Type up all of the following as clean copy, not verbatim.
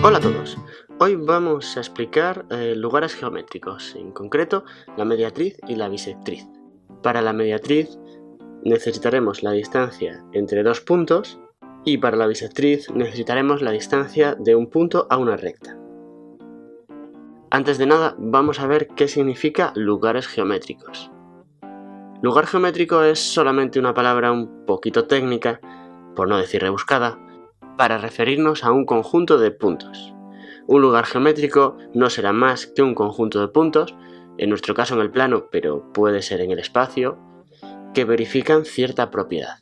Hola a todos, hoy vamos a explicar lugares geométricos, en concreto la mediatriz y la bisectriz. Para la mediatriz necesitaremos la distancia entre dos puntos y para la bisectriz necesitaremos la distancia de un punto a una recta. Antes de nada vamos a ver qué significa lugares geométricos. Lugar geométrico es solamente una palabra un poquito técnica, por no decir rebuscada, para referirnos a un conjunto de puntos. Un lugar geométrico no será más que un conjunto de puntos, en nuestro caso en el plano, pero puede ser en el espacio, que verifican cierta propiedad.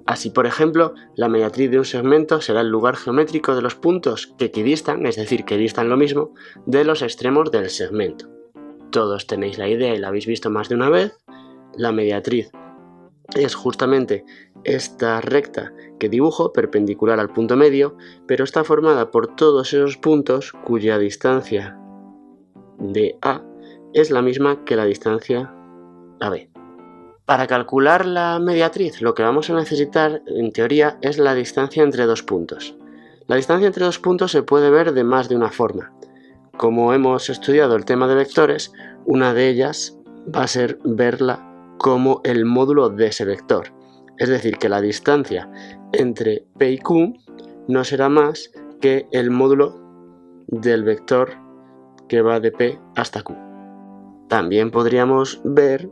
Así, por ejemplo, la mediatriz de un segmento será el lugar geométrico de los puntos que equidistan, es decir, que distan lo mismo, de los extremos del segmento. Todos tenéis la idea y la habéis visto más de una vez. La mediatriz es justamente esta recta que dibujo perpendicular al punto medio, pero está formada por todos esos puntos cuya distancia de A es la misma que la distancia AB. Para calcular la mediatriz lo que vamos a necesitar en teoría es la distancia entre dos puntos. La distancia entre dos puntos se puede ver de más de una forma. Como hemos estudiado el tema de vectores, una de ellas va a ser verla como el módulo de ese vector. Es decir, que la distancia entre P y Q no será más que el módulo del vector que va de P hasta Q. También podríamos ver,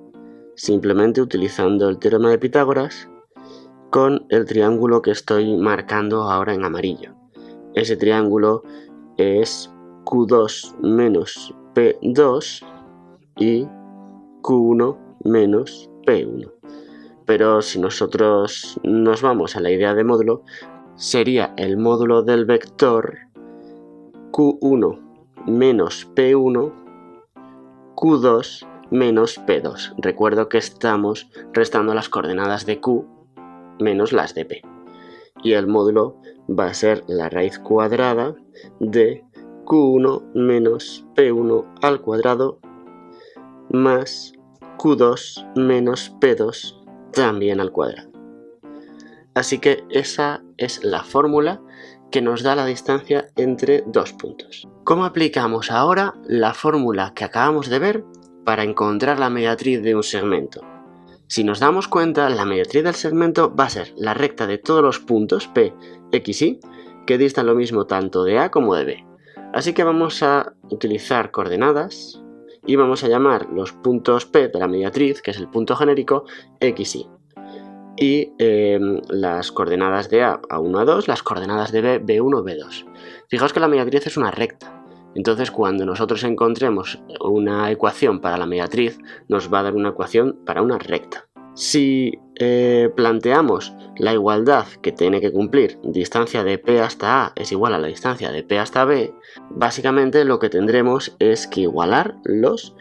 simplemente utilizando el teorema de Pitágoras, con el triángulo que estoy marcando ahora en amarillo. Ese triángulo es Q2 menos P2 y Q1 menos P1. Pero si nosotros nos vamos a la idea de módulo, sería el módulo del vector Q1 menos P1, Q2 menos P2. Recuerdo que estamos restando las coordenadas de Q menos las de P. Y el módulo va a ser la raíz cuadrada de Q1 menos P1 al cuadrado más Q2 menos P2 también al cuadrado. Así que esa es la fórmula que nos da la distancia entre dos puntos. ¿Cómo aplicamos ahora la fórmula que acabamos de ver para encontrar la mediatriz de un segmento? Si nos damos cuenta, la mediatriz del segmento va a ser la recta de todos los puntos P, X, Y, que distan lo mismo tanto de A como de B. Así que vamos a utilizar coordenadas y vamos a llamar los puntos P de la mediatriz, que es el punto genérico, X, Y. Y las coordenadas de A, A1, A2, las coordenadas de B, B1, B2. Fijaos que la mediatriz es una recta. Entonces, cuando nosotros encontremos una ecuación para la mediatriz, nos va a dar una ecuación para una recta. Si planteamos la igualdad que tiene que cumplir distancia de P hasta A es igual a la distancia de P hasta B, básicamente lo que tendremos es que igualar los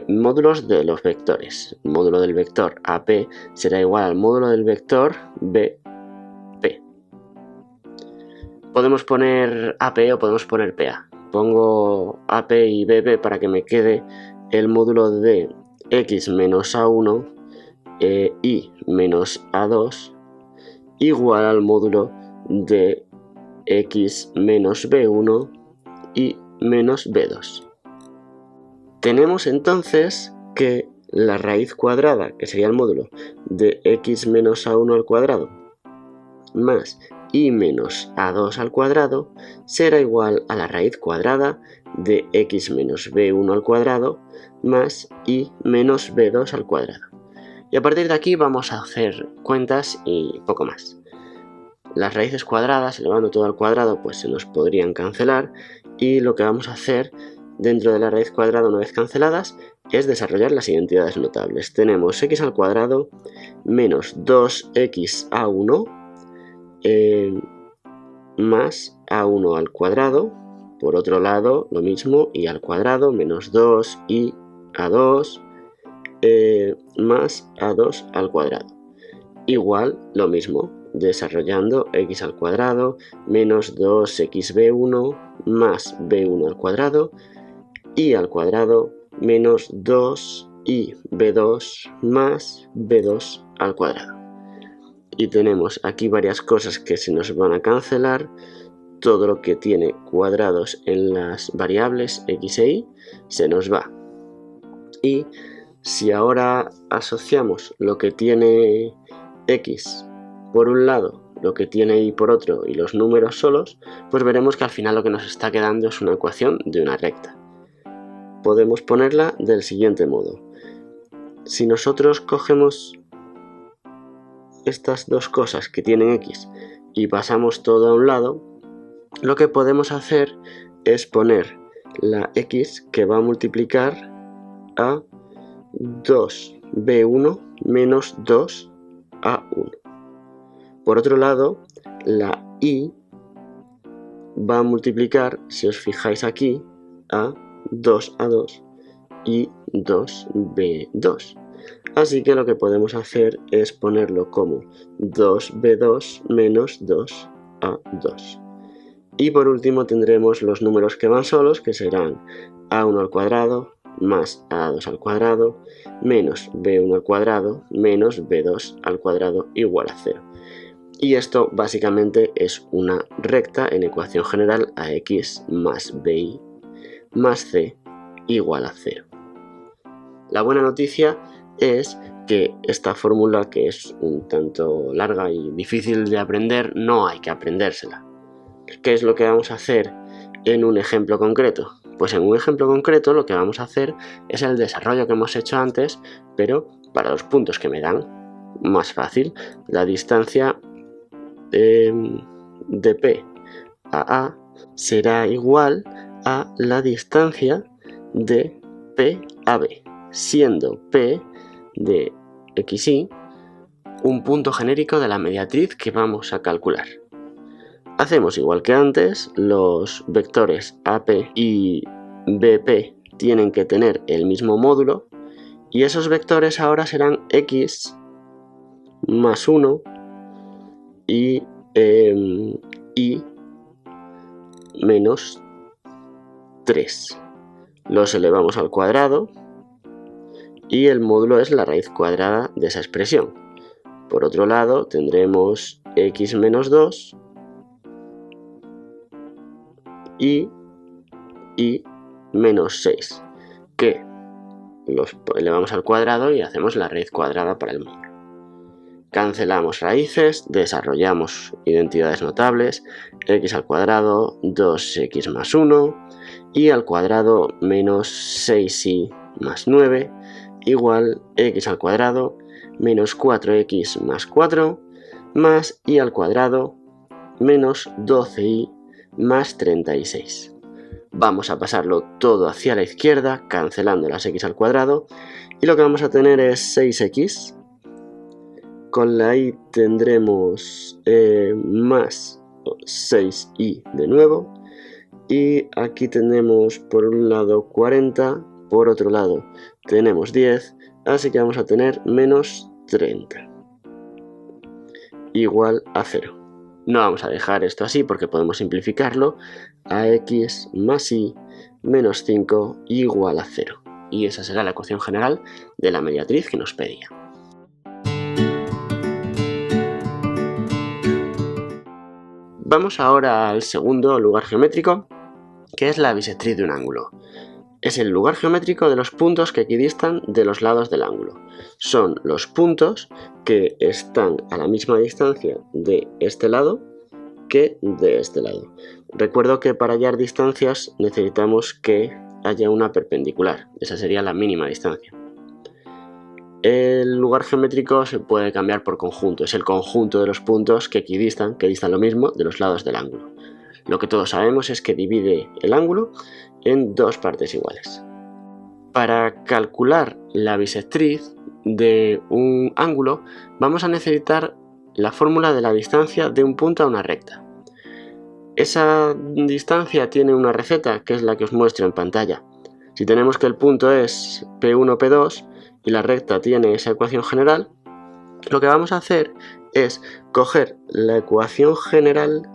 módulos de los vectores. El módulo del vector AP será igual al módulo del vector BP. Podemos poner AP o podemos poner PA. Pongo AP y BP para que me quede el módulo de X menos A1 y menos A2 igual al módulo de X menos B1 y menos B2. Tenemos entonces que la raíz cuadrada, que sería el módulo de X menos A1 al cuadrado más Y menos A2 al cuadrado será igual a la raíz cuadrada de X menos B1 al cuadrado más Y menos B2 al cuadrado. Y a partir de aquí vamos a hacer cuentas y poco más. Las raíces cuadradas, elevando todo al cuadrado, pues se nos podrían cancelar y lo que vamos a hacer dentro de la raíz cuadrada una vez canceladas es desarrollar las identidades notables. Tenemos x al cuadrado menos 2xa1 más a1 al cuadrado. Por otro lado, lo mismo, y al cuadrado menos 2y a2 más a2 al cuadrado. Igual, lo mismo, desarrollando x al cuadrado menos 2xb1 más b1 al cuadrado y al cuadrado menos 2y/b2 más b2 al cuadrado. Y tenemos aquí varias cosas que se nos van a cancelar. todo lo que tiene cuadrados en las variables x e y se nos va. Y si ahora asociamos lo que tiene x por un lado, lo que tiene y por otro y los números solos, pues veremos que al final lo que nos está quedando es una ecuación de una recta. Podemos ponerla del siguiente modo. Si nosotros cogemos estas dos cosas que tienen x y pasamos todo a un lado, lo que podemos hacer es poner la x que va a multiplicar a 2b1 menos 2a1. Por otro lado, la y va a multiplicar, si os fijáis aquí, a 2a2 y 2b2. Así que lo que podemos hacer es ponerlo como 2b2 menos 2a2. Y por último tendremos los números que van solos, que serán a1 al cuadrado más a2 al cuadrado menos b1 al cuadrado menos b2 al cuadrado igual a 0. Y esto básicamente es una recta en ecuación general a x más bi más c igual a 0. La buena noticia es que esta fórmula, que es un tanto larga y difícil de aprender, no hay que aprendérsela. ¿Qué es lo que vamos a hacer en un ejemplo concreto? Pues en un ejemplo concreto lo que vamos a hacer es el desarrollo que hemos hecho antes, pero para los puntos que me dan más fácil. La distancia de P a A será igual a la distancia de P a B, siendo P de xy un punto genérico de la mediatriz que vamos a calcular. Hacemos igual que antes, los vectores AP y BP tienen que tener el mismo módulo y esos vectores ahora serán x más 1 y menos 3. Los elevamos al cuadrado y el módulo es la raíz cuadrada de esa expresión. Por otro lado tendremos x menos 2 y menos 6, que los elevamos al cuadrado y hacemos la raíz cuadrada para el módulo. Cancelamos raíces, desarrollamos identidades notables, x al cuadrado 2x más 1 y al cuadrado menos 6y más 9 igual x al cuadrado menos 4x más 4 más y al cuadrado menos 12y más 36. Vamos a pasarlo todo hacia la izquierda, cancelando las x al cuadrado, y lo que vamos a tener es 6x. Con la y tendremos más 6y de nuevo, y aquí tenemos por un lado 40, por otro lado tenemos 10, así que vamos a tener menos 30, igual a 0. No vamos a dejar esto así porque podemos simplificarlo a x más y menos 5 igual a 0. Y esa será la ecuación general de la mediatriz que nos pedía. Vamos ahora al segundo lugar geométrico, que es la bisectriz de un ángulo. Es el lugar geométrico de los puntos que equidistan de los lados del ángulo. Son los puntos que están a la misma distancia de este lado que de este lado. Recuerdo que para hallar distancias necesitamos que haya una perpendicular. Esa sería la mínima distancia. El lugar geométrico se puede cambiar por conjunto. Es el conjunto de los puntos que equidistan, que distan lo mismo de los lados del ángulo. Lo que todos sabemos es que divide el ángulo en dos partes iguales. Para calcular la bisectriz de un ángulo vamos a necesitar la fórmula de la distancia de un punto a una recta. Esa distancia tiene una receta que es la que os muestro en pantalla. Si tenemos que el punto es P1, P2 y la recta tiene esa ecuación general, lo que vamos a hacer es coger la ecuación general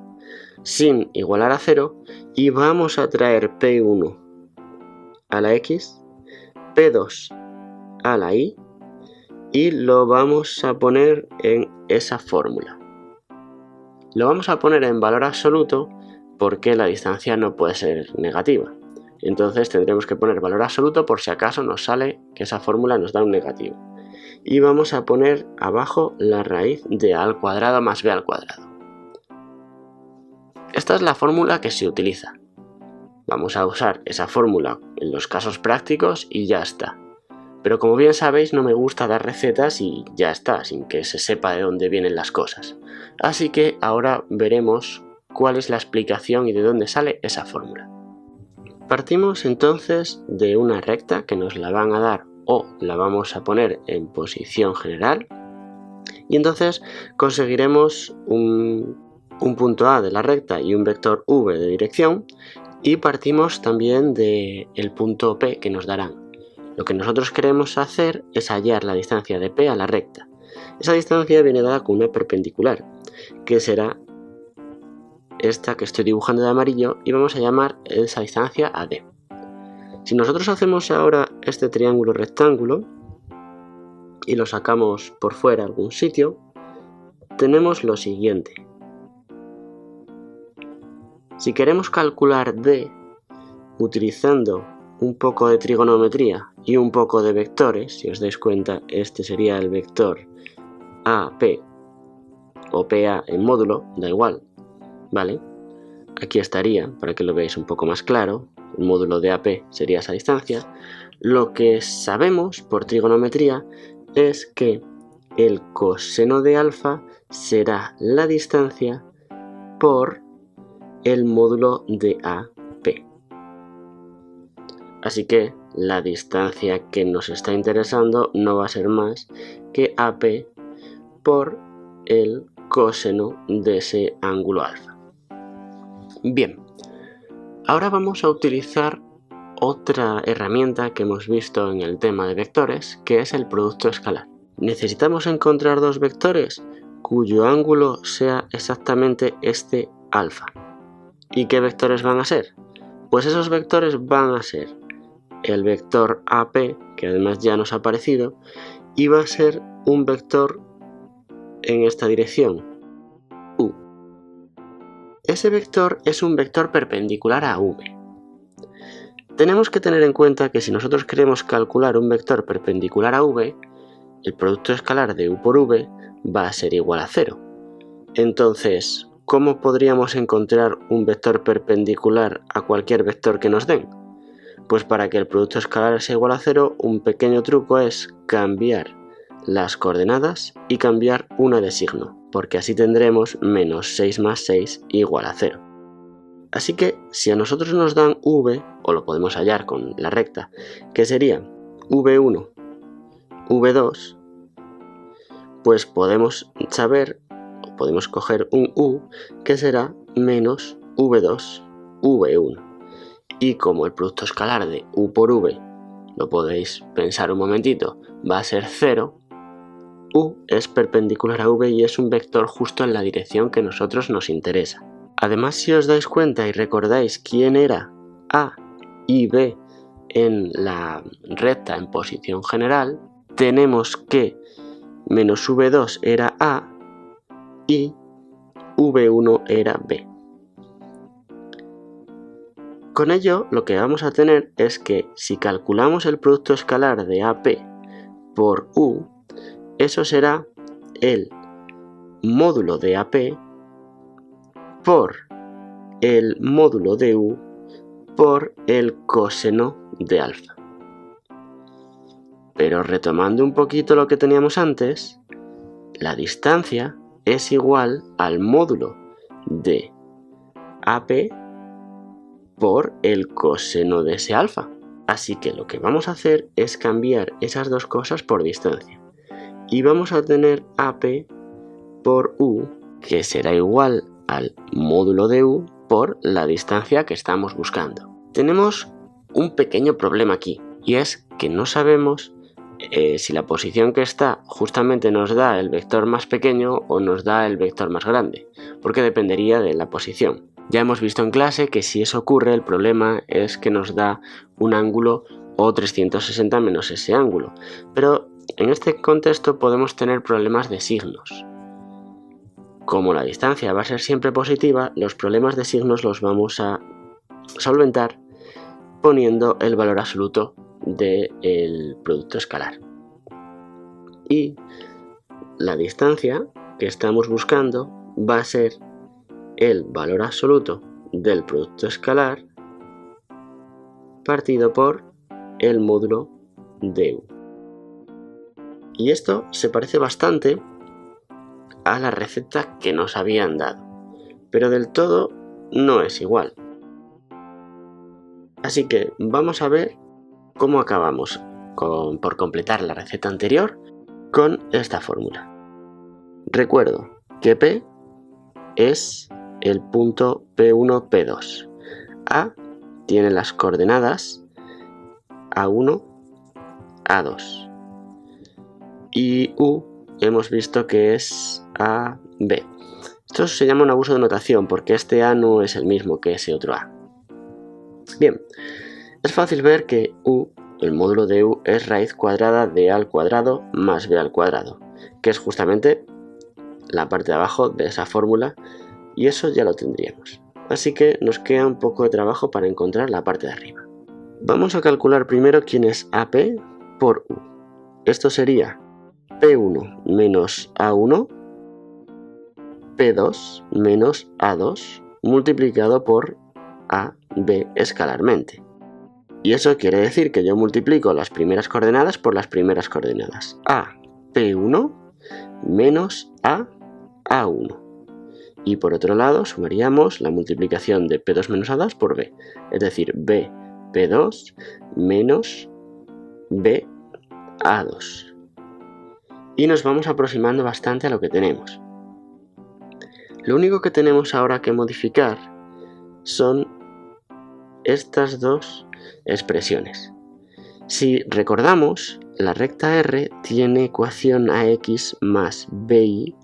sin igualar a 0 y vamos a traer P1 a la x, P2 a la y lo vamos a poner en esa fórmula. Lo vamos a poner en valor absoluto porque la distancia no puede ser negativa. Entonces tendremos que poner valor absoluto por si acaso nos sale que esa fórmula nos da un negativo. Y vamos a poner abajo la raíz de a al cuadrado más b al cuadrado. Esta es la fórmula que se utiliza. Vamos a usar esa fórmula en los casos prácticos y ya está. Pero como bien sabéis, no me gusta dar recetas y ya está, sin que se sepa de dónde vienen las cosas. Así que ahora veremos cuál es la explicación y de dónde sale esa fórmula. Partimos entonces de una recta que nos la van a dar o la vamos a poner en posición general y entonces conseguiremos un punto A de la recta y un vector v de dirección y partimos también del punto P que nos darán. Lo que nosotros queremos hacer es hallar la distancia de P a la recta. Esa distancia viene dada con una perpendicular, que será esta que estoy dibujando de amarillo y vamos a llamar esa distancia AD. Si nosotros hacemos ahora este triángulo rectángulo y lo sacamos por fuera a algún sitio, tenemos lo siguiente. Si queremos calcular D utilizando un poco de trigonometría y un poco de vectores, si os dais cuenta, este sería el vector AP o PA en módulo, da igual, ¿vale? Aquí estaría, para que lo veáis un poco más claro, el módulo de AP sería esa distancia. Lo que sabemos por trigonometría es que el coseno de alfa será la distancia por el módulo de AP. Así que la distancia que nos está interesando no va a ser más que AP por el coseno de ese ángulo alfa. Bien, ahora vamos a utilizar otra herramienta que hemos visto en el tema de vectores, que es el producto escalar. Necesitamos encontrar dos vectores cuyo ángulo sea exactamente este alfa. ¿Y qué vectores van a ser? Pues esos vectores van a ser el vector AP, que además ya nos ha aparecido, y va a ser un vector en esta dirección, U. Ese vector es un vector perpendicular a V. Tenemos que tener en cuenta que si nosotros queremos calcular un vector perpendicular a V, el producto escalar de U por V va a ser igual a 0. Entonces, ¿cómo podríamos encontrar un vector perpendicular a cualquier vector que nos den? Pues para que el producto escalar sea igual a 0, un pequeño truco es cambiar las coordenadas y cambiar una de signo, porque así tendremos menos 6 más 6 igual a 0. Así que si a nosotros nos dan v, o lo podemos hallar con la recta, que sería v1, v2, pues podemos saber, o podemos coger un u, que será menos v2, v1. Y como el producto escalar de u por v, lo podéis pensar un momentito, va a ser 0, u es perpendicular a v y es un vector justo en la dirección que a nosotros nos interesa. Además, si os dais cuenta y recordáis quién era a y b en la recta en posición general, tenemos que menos v2 era a y v1 era b. Con ello, lo que vamos a tener es que si calculamos el producto escalar de AP por U, eso será el módulo de AP por el módulo de U por el coseno de alfa. Pero retomando un poquito lo que teníamos antes, la distancia es igual al módulo de AP por el coseno de ese alfa. Así que lo que vamos a hacer es cambiar esas dos cosas por distancia. Y vamos a tener AP por U, que será igual al módulo de U por la distancia que estamos buscando. Tenemos un pequeño problema aquí, y es que no sabemos si la posición que está justamente nos da el vector más pequeño o nos da el vector más grande, porque dependería de la posición. Ya hemos visto en clase que si eso ocurre, el problema es que nos da un ángulo o 360 menos ese ángulo. Pero en este contexto podemos tener problemas de signos. como la distancia va a ser siempre positiva, los problemas de signos los vamos a solventar poniendo el valor absoluto del producto escalar. Y la distancia que estamos buscando va a ser el valor absoluto del producto escalar partido por el módulo de u. Y esto se parece bastante a la receta que nos habían dado, pero del todo no es igual. Así que vamos a ver cómo acabamos por completar la receta anterior con esta fórmula. Recuerdo que P es el punto P1, P2. A tiene las coordenadas A1, A2. Y U hemos visto que es AB. Esto se llama un abuso de notación porque este A no es el mismo que ese otro A. Bien, es fácil ver que U, el módulo de U, es raíz cuadrada de A al cuadrado más B al cuadrado, que es justamente la parte de abajo de esa fórmula, y eso ya lo tendríamos. Así que nos queda un poco de trabajo para encontrar la parte de arriba. Vamos a calcular primero quién es AP por U. Esto sería P1 menos A1, P2 menos A2 multiplicado por AB escalarmente. Y eso quiere decir que yo multiplico las primeras coordenadas por las primeras coordenadas. A P1 menos A1. Y por otro lado sumaríamos la multiplicación de P2 menos A2 por B. Es decir, B P2 menos B A2. Y nos vamos aproximando bastante a lo que tenemos. Lo único que tenemos ahora que modificar son estas dos expresiones. Si recordamos, la recta R tiene ecuación AX más BY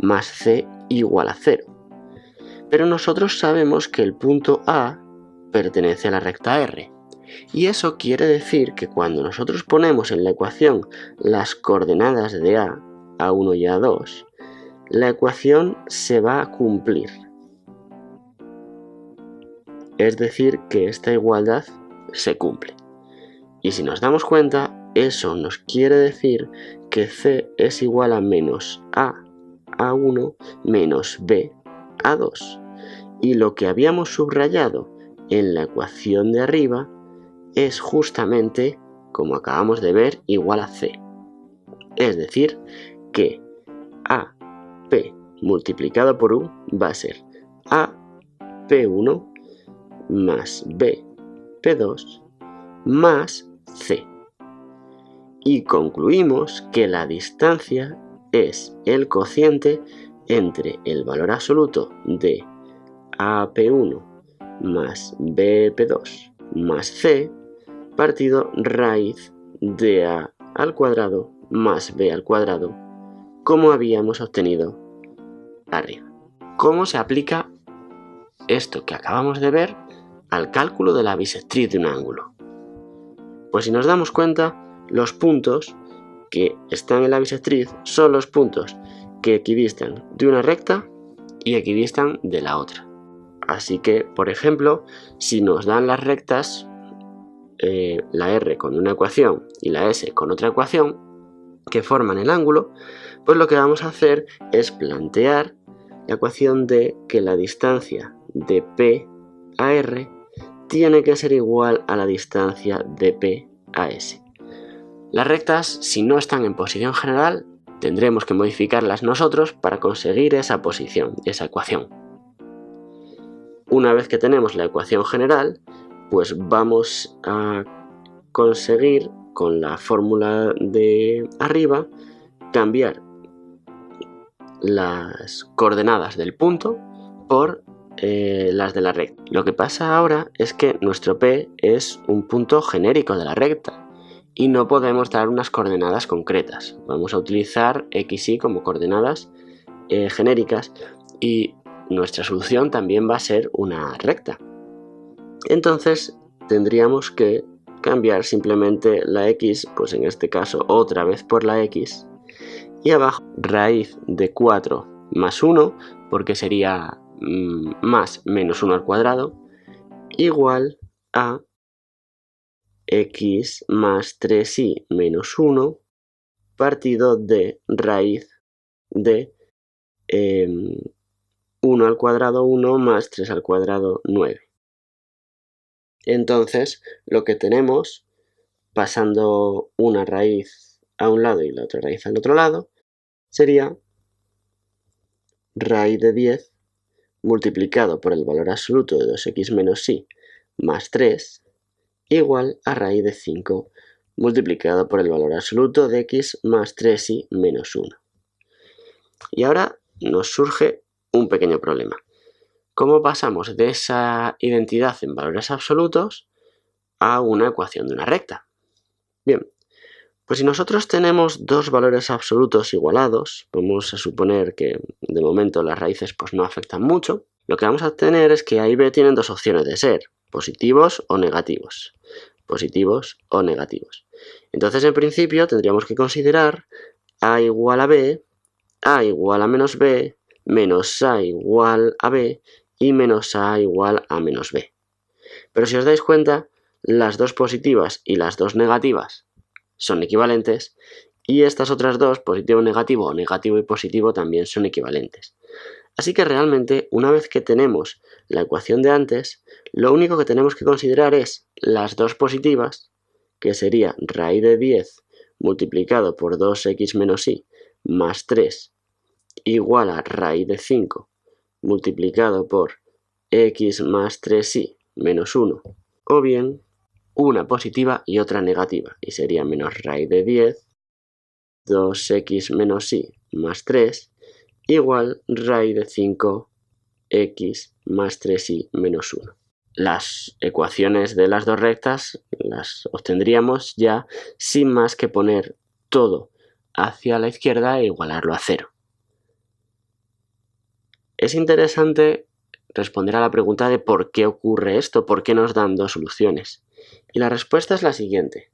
más C igual a 0. Pero nosotros sabemos que el punto A pertenece a la recta R. Y eso quiere decir que cuando nosotros ponemos en la ecuación las coordenadas de A, A1 y A2, la ecuación se va a cumplir. Es decir, que esta igualdad se cumple. Y si nos damos cuenta, eso nos quiere decir que C es igual a menos A, A1 menos B, A2. Y lo que habíamos subrayado en la ecuación de arriba es justamente, como acabamos de ver, igual a C. Es decir, que AP multiplicado por U va a ser AP1 más BP2 más C. Y concluimos que la distancia es el cociente entre el valor absoluto de AP1 más BP2 más C partido raíz de A al cuadrado más B al cuadrado, como habíamos obtenido arriba. ¿Cómo se aplica esto que acabamos de ver al cálculo de la bisectriz de un ángulo? Pues si nos damos cuenta, los puntos que están en la bisectriz son los puntos que equidistan de una recta y equidistan de la otra. Así que, por ejemplo, si nos dan las rectas, la R con una ecuación y la S con otra ecuación que forman el ángulo, pues lo que vamos a hacer es plantear la ecuación de que la distancia de P a R tiene que ser igual a la distancia de P a S. Las rectas, si no están en posición general, tendremos que modificarlas nosotros para conseguir esa posición, esa ecuación. Una vez que tenemos la ecuación general, pues vamos a conseguir con la fórmula de arriba cambiar las coordenadas del punto por las de la recta. Lo que pasa ahora es que nuestro P es un punto genérico de la recta y no podemos dar unas coordenadas concretas. Vamos a utilizar x, y como coordenadas genéricas y nuestra solución también va a ser una recta. Entonces tendríamos que cambiar simplemente la x, pues en este caso otra vez por la x, y abajo raíz de 4 más 1, porque sería más menos 1 al cuadrado, igual a x más 3y menos 1 partido de raíz de 1 al cuadrado 1 más 3 al cuadrado 9. Entonces, lo que tenemos, pasando una raíz a un lado y la otra raíz al otro lado, sería raíz de 10 multiplicado por el valor absoluto de 2x menos y más 3 igual a raíz de 5 multiplicado por el valor absoluto de x más 3y menos 1. Y ahora nos surge un pequeño problema. ¿Cómo pasamos de esa identidad en valores absolutos a una ecuación de una recta? Bien, pues si nosotros tenemos dos valores absolutos igualados, vamos a suponer que de momento las raíces pues no afectan mucho, lo que vamos a obtener es que A y B tienen dos opciones de ser, positivos o negativos. Positivos o negativos. Entonces, en principio, tendríamos que considerar A igual a B, A igual a menos B, menos A igual a B y menos A igual a menos B. Pero si os dais cuenta, las dos positivas y las dos negativas son equivalentes y estas otras dos, positivo, negativo o negativo y positivo, también son equivalentes. Así que realmente, una vez que tenemos la ecuación de antes, lo único que tenemos que considerar es las dos positivas, que sería raíz de 10 multiplicado por 2x menos y más 3 igual a raíz de 5 multiplicado por x más 3y menos 1, o bien una positiva y otra negativa, y sería menos raíz de 10, 2x menos y más 3, igual raíz de 5x más 3y menos 1. Las ecuaciones de las dos rectas las obtendríamos ya sin más que poner todo hacia la izquierda e igualarlo a 0. Es interesante responder a la pregunta de por qué ocurre esto, por qué nos dan dos soluciones. Y la respuesta es la siguiente.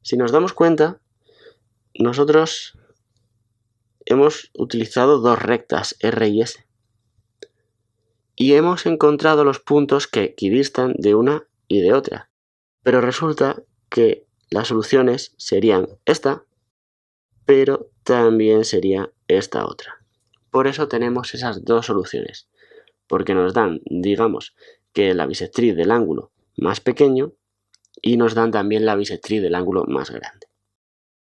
Si nos damos cuenta, nosotros hemos utilizado dos rectas, R y S, y hemos encontrado los puntos que equidistan de una y de otra. Pero resulta que las soluciones serían esta, pero también sería esta otra. Por eso tenemos esas dos soluciones, porque nos dan, digamos, que la bisectriz del ángulo más pequeño y nos dan también la bisectriz del ángulo más grande.